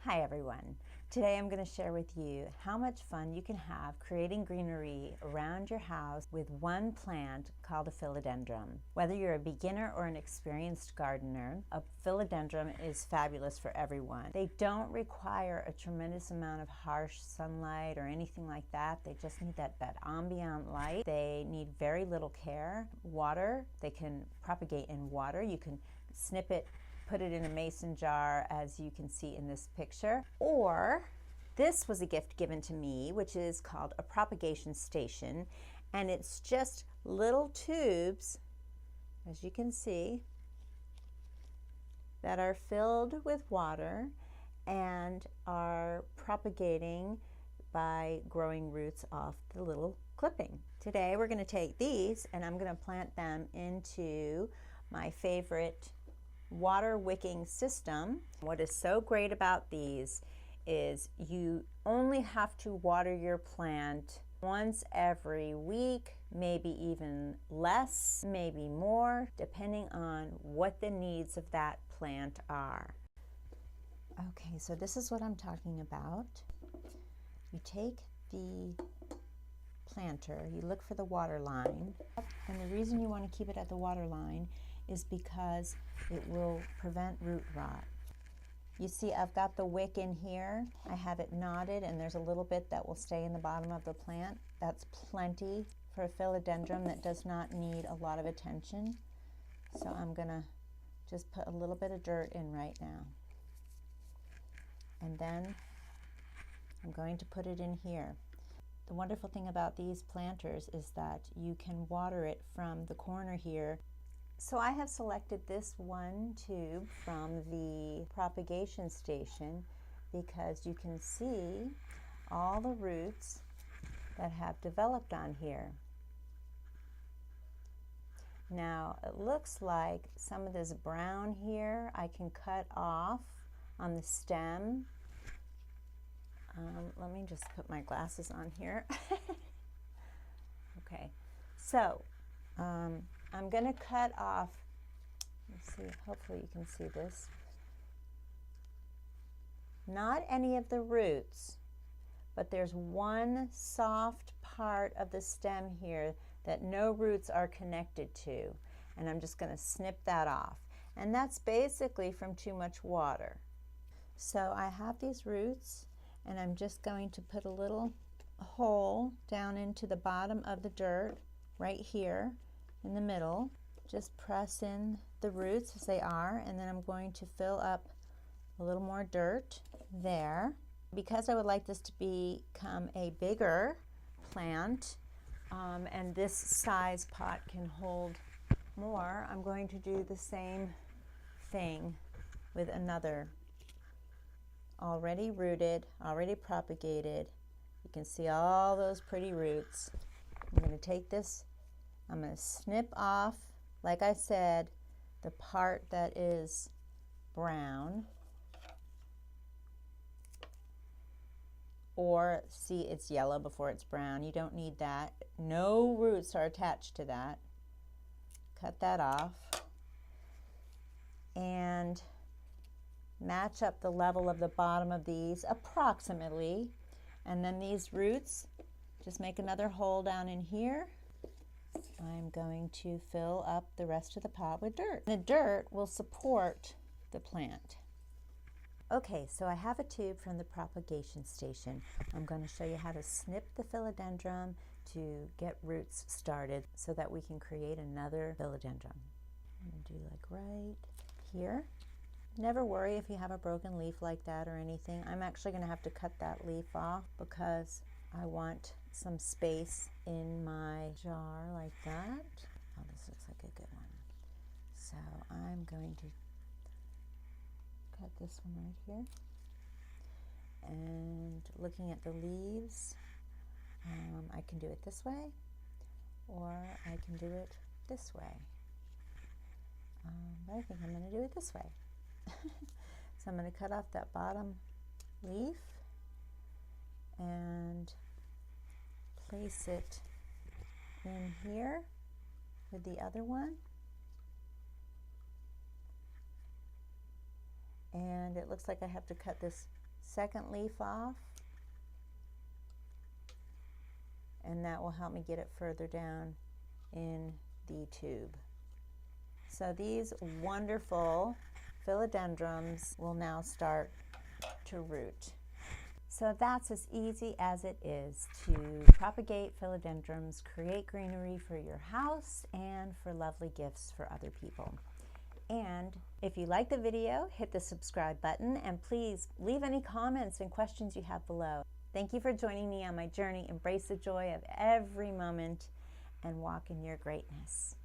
Hi everyone. Today I'm going to share with you how much fun you can have creating greenery around your house with one plant called a philodendron. Whether you're a beginner or an experienced gardener, a philodendron is fabulous for everyone. They don't require a tremendous amount of harsh sunlight or anything like that. They just need that ambient light. They need very little care. Water, they can propagate in water. You can snip it, put it in a mason jar, as you can see in this picture. Or this was a gift given to me, which is called a propagation station, and it's just little tubes, as you can see, that are filled with water and are propagating by growing roots off the little clipping. Today we're going to take these and I'm going to plant them into my favorite water wicking system. What is so great about these is you only have to water your plant once every week, maybe even less, maybe more, depending on what the needs of that plant are. Okay, so this is what I'm talking about. You take the planter, you look for the water line, and the reason you want to keep it at the water line is because it will prevent root rot. You see I've got the wick in here. I have it knotted and there's a little bit that will stay in the bottom of the plant. That's plenty for a philodendron that does not need a lot of attention. So I'm gonna just put a little bit of dirt in right now. And then I'm going to put it in here. The wonderful thing about these planters is that you can water it from the corner here. So I have selected this one tube from the propagation station because you can see all the roots that have developed on here. Now it looks like some of this brown here I can cut off on the stem. Let me just put my glasses on here. Okay, so I'm going to cut off, let's see, hopefully you can see this, not any of the roots, but there's one soft part of the stem here that no roots are connected to, and I'm just going to snip that off, and that's basically from too much water. So I have these roots and I'm just going to put a little hole down into the bottom of the dirt right here in the middle. Just press in the roots as they are, and then I'm going to fill up a little more dirt there. Because I would like this to become a bigger plant, and this size pot can hold more, I'm going to do the same thing with another already rooted, already propagated. You can see all those pretty roots. I'm going to take this, I'm going to snip off, like I said, the part that is brown, or see, it's yellow before it's brown. You don't need that. No roots are attached to that. Cut that off and match up the level of the bottom of these approximately, and then these roots, just make another hole down in here. I'm going to fill up the rest of the pot with dirt. The dirt will support the plant. Okay, so I have a tube from the propagation station. I'm going to show you how to snip the philodendron to get roots started so that we can create another philodendron. I'm going to do like right here. Never worry if you have a broken leaf like that or anything. I'm actually going to have to cut that leaf off because I want some space in my jar like that. Oh, this looks like a good one. So I'm going to cut this one right here. And looking at the leaves, I can do it this way, or I can do it this way. But I think I'm going to do it this way. So I'm going to cut off that bottom leaf and place it in here with the other one. And it looks like I have to cut this second leaf off, and that will help me get it further down in the tube. So these wonderful philodendrons will now start to root. So that's as easy as it is to propagate philodendrons, create greenery for your house, and for lovely gifts for other people. And if you like the video, hit the subscribe button, and please leave any comments and questions you have below. Thank you for joining me on my journey. Embrace the joy of every moment and walk in your greatness.